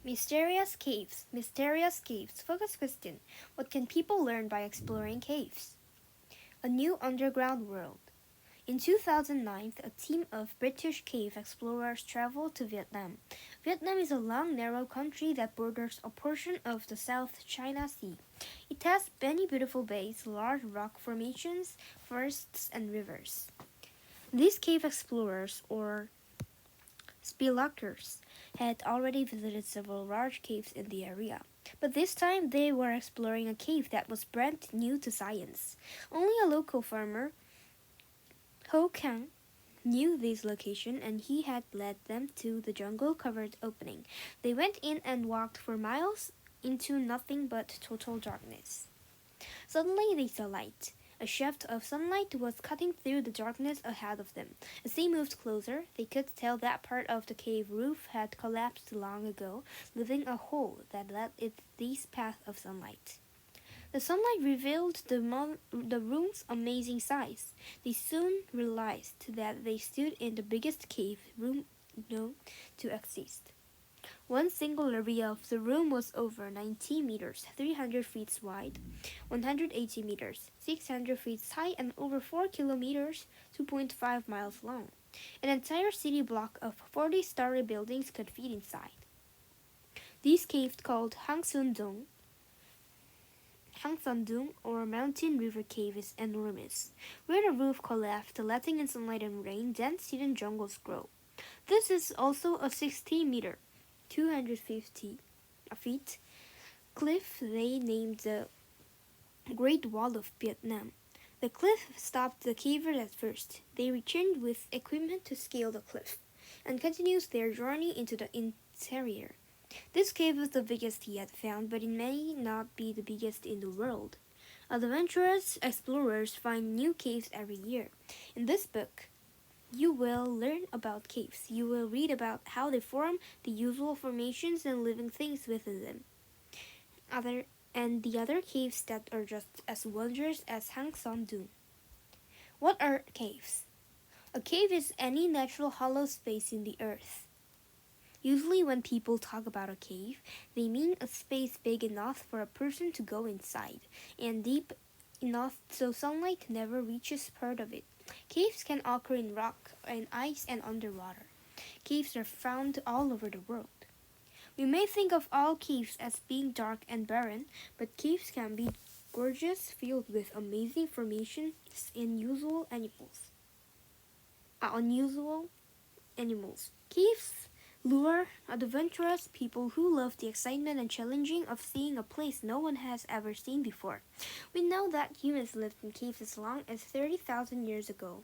Mysterious caves. Mysterious caves. Focus question. What can people learn by exploring caves? A new underground world. In 2009, a team of British cave explorers traveled to Vietnam. Vietnam is a long, narrow country that borders a portion of the South China Sea. It has many beautiful bays, large rock formations, forests, and rivers. These cave explorers, or spelunker, had already visited several large caves in the area. But this time they were exploring a cave that was brand new to science. Only a local farmer, Ho Kang, knew this location and he had led them to the jungle covered opening. They went in and walked for miles into nothing but total darkness. Suddenly they saw light. A shaft of sunlight was cutting through the darkness ahead of them. As they moved closer, they could tell that part of the cave roof had collapsed long ago, leaving a hole that led it this path of sunlight. The sunlight revealed the room's amazing size. They soon realized that they stood in the biggest cave room known to exist. One single area of the room was over 90 meters, 300 feet wide, 180 meters, 600 feet high, and over 4 kilometers, 2.5 miles long. An entire city block of 40-story buildings could fit inside. This cave, called Hang or Mountain River Cave, is enormous. Where the roof collapsed, letting in sunlight and rain, dense hidden jungles grow. This is also a 60-meter, 250 feet cliff they named the Great Wall of Vietnam. The cliff stopped the cavers at first. They returned with equipment to scale the cliff and continued their journey into the interior. This cave was the biggest he had found, but it may not be the biggest in the world. Adventurous explorers find new caves every year. In this book, you will learn about caves. You will read about how they form, the usual formations and living things within them. The other caves that are just as wondrous as Hang Son Doong. What are caves? A cave is any natural hollow space in the earth. Usually when people talk about a cave, they mean a space big enough for a person to go inside, and deep enough so sunlight never reaches part of it. Caves can occur in rock, in ice, and underwater. Caves are found all over the world. We may think of all caves as being dark and barren, but caves can be gorgeous, filled with amazing formations and unusual animals. Caves lure adventurous people who love the excitement and challenging of seeing a place no one has ever seen before. We know that humans lived in caves as long as 30,000 years ago.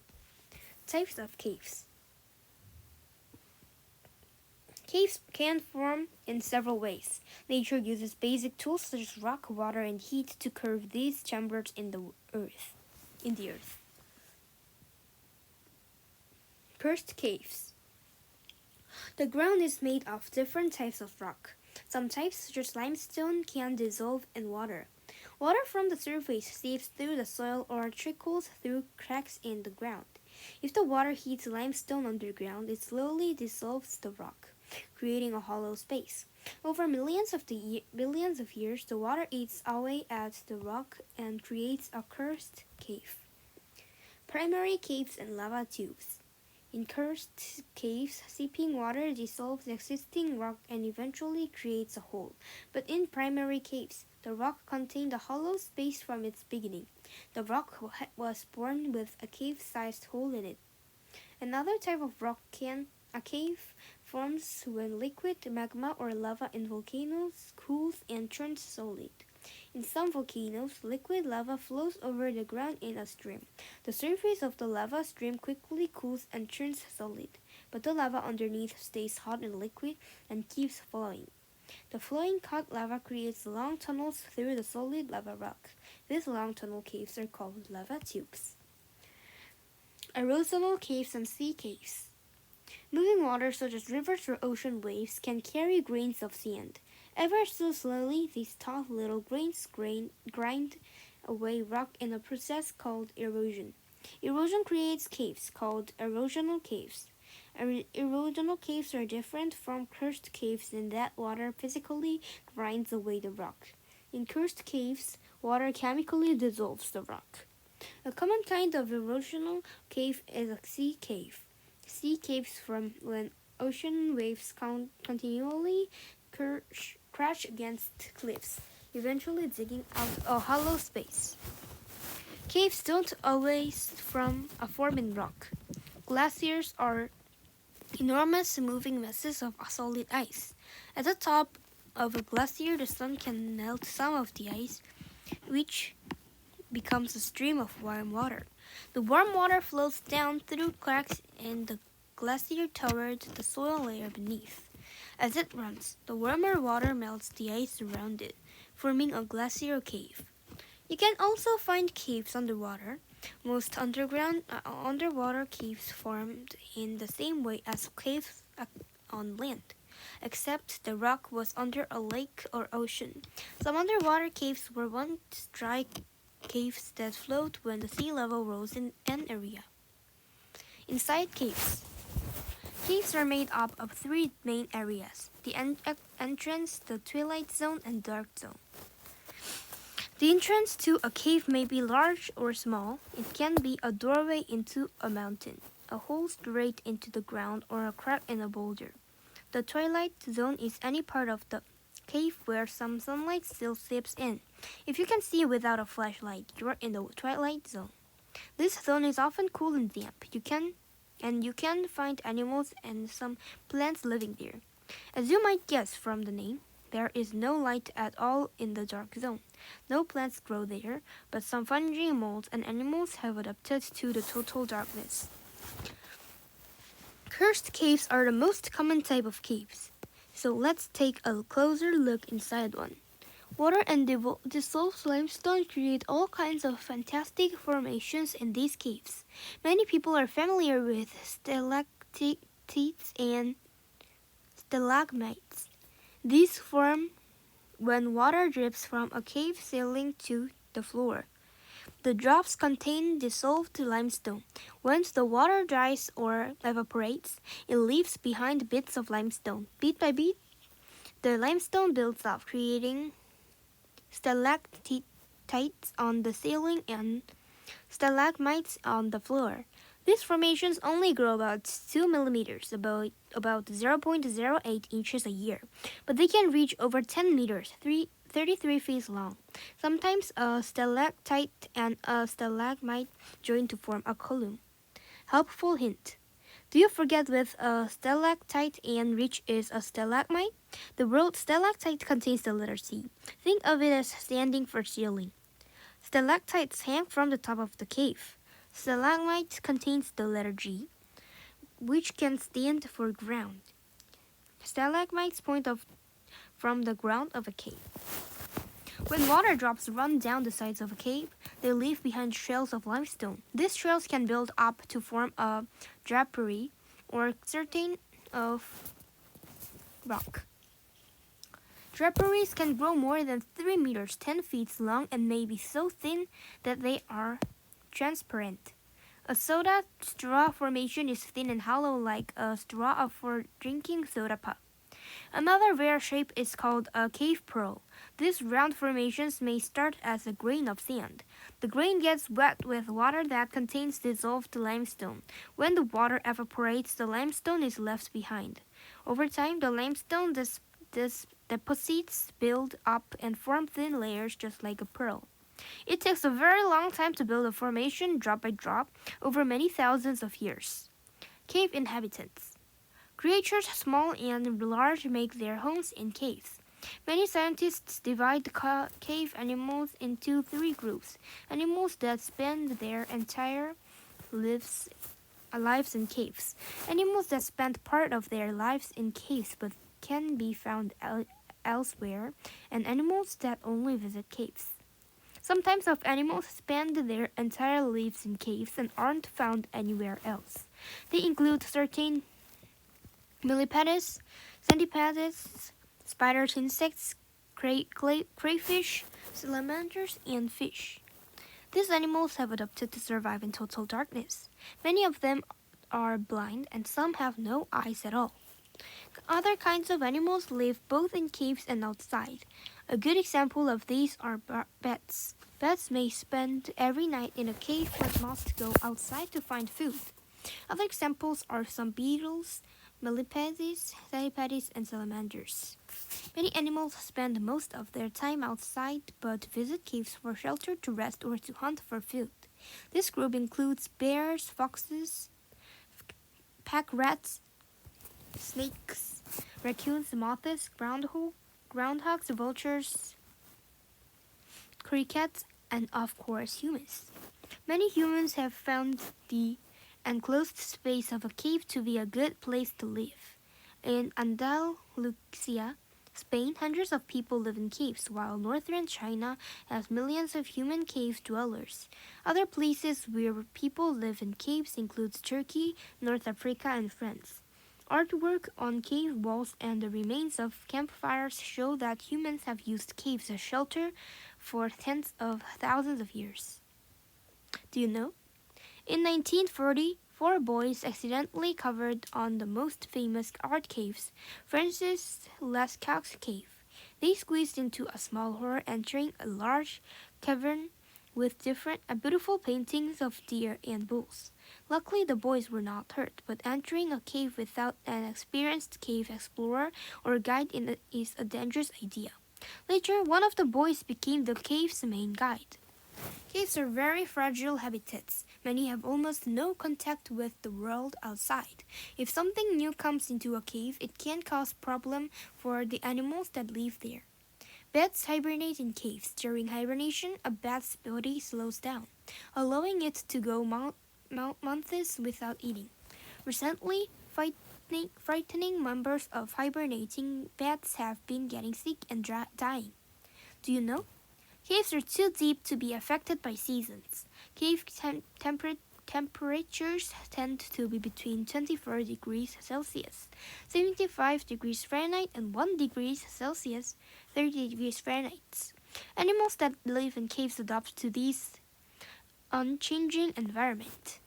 Types of caves. Caves can form in several ways. Nature uses basic tools such as rock, water, and heat to curve these chambers in the earth. First, caves. The ground is made of different types of rock. Some types, such as limestone, can dissolve in water. Water from the surface seeps through the soil or trickles through cracks in the ground. If the water heats limestone underground, it slowly dissolves the rock, creating a hollow space. Over billions of years, the water eats away at the rock and creates a karst cave. Primary caves and lava tubes. In karst caves, seeping water dissolves the existing rock and eventually creates a hole. But in primary caves, the rock contained a hollow space from its beginning. The rock was born with a cave-sized hole in it. Another type of a cave forms when liquid magma or lava in volcanoes cools and turns solid. In some volcanoes, liquid lava flows over the ground in a stream. The surface of the lava stream quickly cools and turns solid, but the lava underneath stays hot and liquid and keeps flowing. The flowing hot lava creates long tunnels through the solid lava rock. These long tunnel caves are called lava tubes. Erosional caves and sea caves. Moving water such as rivers or ocean waves can carry grains of sand. Ever so slowly, these tough little grains grind away rock in a process called erosion. Erosion creates caves called erosional caves. Erosional caves are different from karst caves in that water physically grinds away the rock. In karst caves, water chemically dissolves the rock. A common kind of erosional cave is a sea cave. Sea caves form when ocean waves continually crash against cliffs, eventually digging out a hollow space. Caves don't always form in rock. Glaciers are enormous moving masses of solid ice. At the top of a glacier, the sun can melt some of the ice, which becomes a stream of warm water. The warm water flows down through cracks in the glacier toward the soil layer beneath. As it runs, the warmer water melts the ice around it, forming a glacial cave. You can also find caves underwater. Most underwater caves formed in the same way as caves on land, except the rock was under a lake or ocean. Some underwater caves were once dry caves that float when the sea level rose in an area. Inside caves. Caves are made up of three main areas: the entrance, the twilight zone, and dark zone. The entrance to a cave may be large or small. It can be a doorway into a mountain, a hole straight into the ground, or a crack in a boulder. The twilight zone is any part of the cave where some sunlight still seeps in. If you can see without a flashlight, you're in the twilight zone. This zone is often cool and damp. You can find animals and some plants living there. As you might guess from the name, there is no light at all in the dark zone. No plants grow there, but some fungi, molds, and animals have adapted to the total darkness. Karst caves are the most common type of caves, so let's take a closer look inside one. Water and dissolved limestone create all kinds of fantastic formations in these caves. Many people are familiar with stalactites and stalagmites. These form when water drips from a cave ceiling to the floor. The drops contain dissolved limestone. Once the water dries or evaporates, it leaves behind bits of limestone. Bit by bit, the limestone builds up, creating stalactites on the ceiling and stalagmites on the floor. These formations only grow about 2 millimeters, about 0.08 inches a year, but they can reach over 10 meters, 33 feet long. Sometimes a stalactite and a stalagmite join to form a column. Helpful hint. Do you forget with a stalactite and which is a stalagmite? The word stalactite contains the letter C. Think of it as standing for ceiling. Stalactites hang from the top of the cave. Stalagmite contains the letter G, which can stand for ground. Stalagmites point from the ground of a cave. When water drops run down the sides of a cave, they leave behind trails of limestone. These trails can build up to form a drapery or curtain of rock. Draperies can grow more than 3 meters, 10 feet long, and may be so thin that they are transparent. A soda straw formation is thin and hollow like a straw for drinking soda pop. Another rare shape is called a cave pearl. These round formations may start as a grain of sand. The grain gets wet with water that contains dissolved limestone. When the water evaporates, the limestone is left behind. Over time, the limestone deposits build up and form thin layers just like a pearl. It takes a very long time to build a formation drop by drop over many thousands of years. Cave inhabitants. Creatures small and large make their homes in caves. Many scientists divide cave animals into 3 groups: animals that spend their entire lives in caves, animals that spend part of their lives in caves but can be found elsewhere, and animals that only visit caves. Some types of animals spend their entire lives in caves and aren't found anywhere else. They include certain millipedes, centipedes, spiders, insects, crayfish, salamanders, and fish. These animals have adapted to survive in total darkness. Many of them are blind and some have no eyes at all. Other kinds of animals live both in caves and outside. A good example of these are bats. Bats may spend every night in a cave but must go outside to find food. Other examples are some beetles, millipedes, centipeds, and salamanders. Many animals spend most of their time outside but visit caves for shelter, to rest, or to hunt for food. This group includes bears, foxes, pack rats, snakes, raccoons, moths, groundhogs, vultures, crickets, and of course humans. Many humans have found the enclosed space of a cave to be a good place to live. In Andalusia, Spain, hundreds of people live in caves, while northern China has millions of human cave dwellers. Other places where people live in caves include Turkey, North Africa, and France. Artwork on cave walls and the remains of campfires show that humans have used caves as shelter for tens of thousands of years. Do you know? In 1940, four boys accidentally covered on the most famous art caves, Francis Lascaux Cave. They squeezed into a small hole, entering a large cavern with beautiful paintings of deer and bulls. Luckily, the boys were not hurt, but entering a cave without an experienced cave explorer or guide is a dangerous idea. Later, one of the boys became the cave's main guide. Caves are very fragile habitats. Many have almost no contact with the world outside. If something new comes into a cave, it can cause problem for the animals that live there. Bats hibernate in caves. During hibernation, a bat's body slows down, allowing it to go months without eating. Recently, frightening members of hibernating bats have been getting sick and dying. Do you know? Caves are too deep to be affected by seasons. Cave temperatures tend to be between 24 degrees Celsius, 75 degrees Fahrenheit, and 1 degree Celsius, 30 degrees Fahrenheit. Animals that live in caves adapt to this unchanging environment.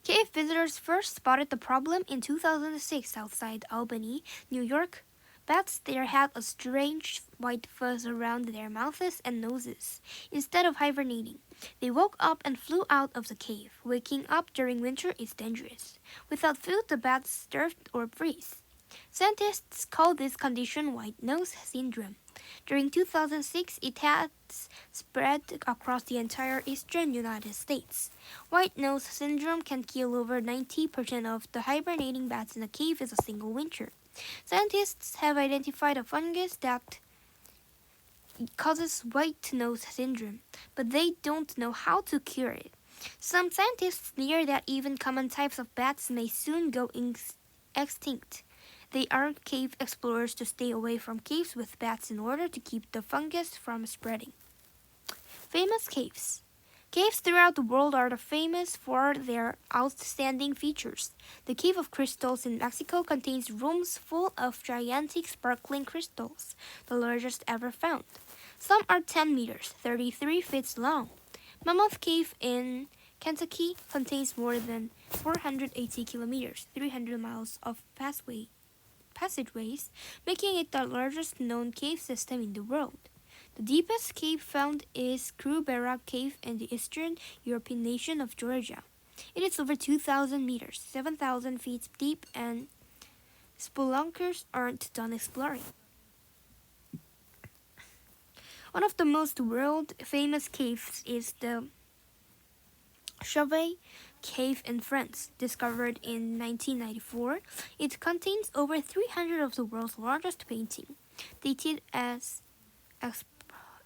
Cave visitors first spotted the problem in 2006 outside Albany, New York. Bats there had a strange white fuzz around their mouths and noses. Instead of hibernating, they woke up and flew out of the cave. Waking up during winter is dangerous. Without food, the bats starve or freeze. Scientists call this condition white nose syndrome. During 2006, it had spread across the entire eastern United States. White nose syndrome can kill over 90% of the hibernating bats in a cave in a single winter. Scientists have identified a fungus that causes white nose syndrome, but they don't know how to cure it. Some scientists fear that even common types of bats may soon go extinct. They urge cave explorers to stay away from caves with bats in order to keep the fungus from spreading. Famous caves. Caves throughout the world are famous for their outstanding features. The Cave of Crystals in Mexico contains rooms full of gigantic sparkling crystals, the largest ever found. Some are 10 meters, 33 feet long. Mammoth Cave in Kentucky contains more than 480 kilometers, 300 miles of passageways, making it the largest known cave system in the world. The deepest cave found is Kruberag Cave in the eastern European nation of Georgia. It is over 2,000 meters, 7,000 feet deep, and spelunkers aren't done exploring. One of the most world-famous caves is the Chauvet Cave in France, discovered in 1994. It contains over 300 of the world's largest paintings, dated as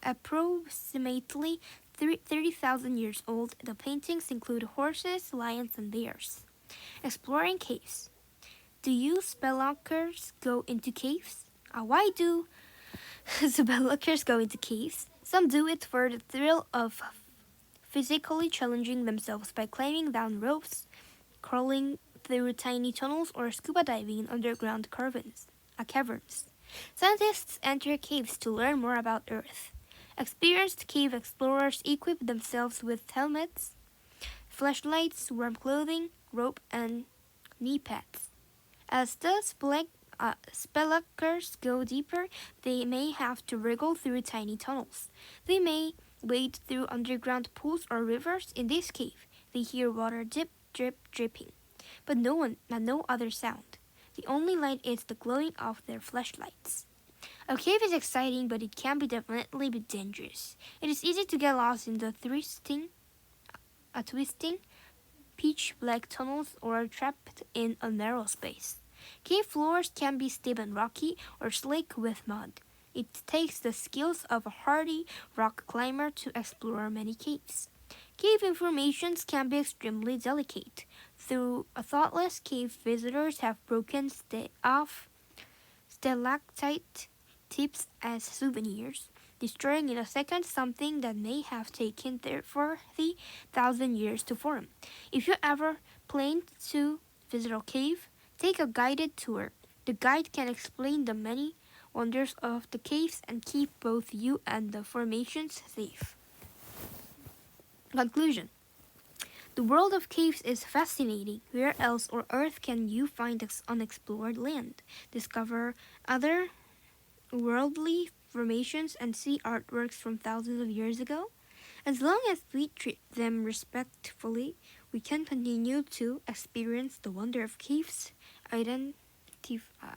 approximately 30,000 years old. The paintings include horses, lions, and bears. Exploring caves. Do you spelunkers go into caves? Why do spelunkers go into caves? Some do it for the thrill of physically challenging themselves by climbing down ropes, crawling through tiny tunnels, or scuba diving in underground caverns. Scientists enter caves to learn more about Earth. Experienced cave explorers equip themselves with helmets, flashlights, warm clothing, rope, and knee pads. As the spelunker go deeper, they may have to wriggle through tiny tunnels. They may wade through underground pools or rivers. In this cave, they hear water dip, drip, dripping, but no other sound. The only light is the glowing of their flashlights. A cave is exciting, but it can be definitely be dangerous. It is easy to get lost in the twisting, pitch-black tunnels or trapped in a narrow space. Cave floors can be steep and rocky or slick with mud. It takes the skills of a hardy rock climber to explore many caves. Cave informations can be extremely delicate. Through a thoughtless cave, visitors have broken off stalactite tips as souvenirs, destroying in a second something that may have taken 40,000 years to form. If you ever plan to visit a cave, take a guided tour. The guide can explain the many wonders of the caves and keep both you and the formations safe. Conclusion. The world of caves is fascinating. Where else on Earth can you find unexplored land, discover other worldly formations, and see artworks from thousands of years ago? As long as we treat them respectfully, we can continue to experience the wonder of caves, identify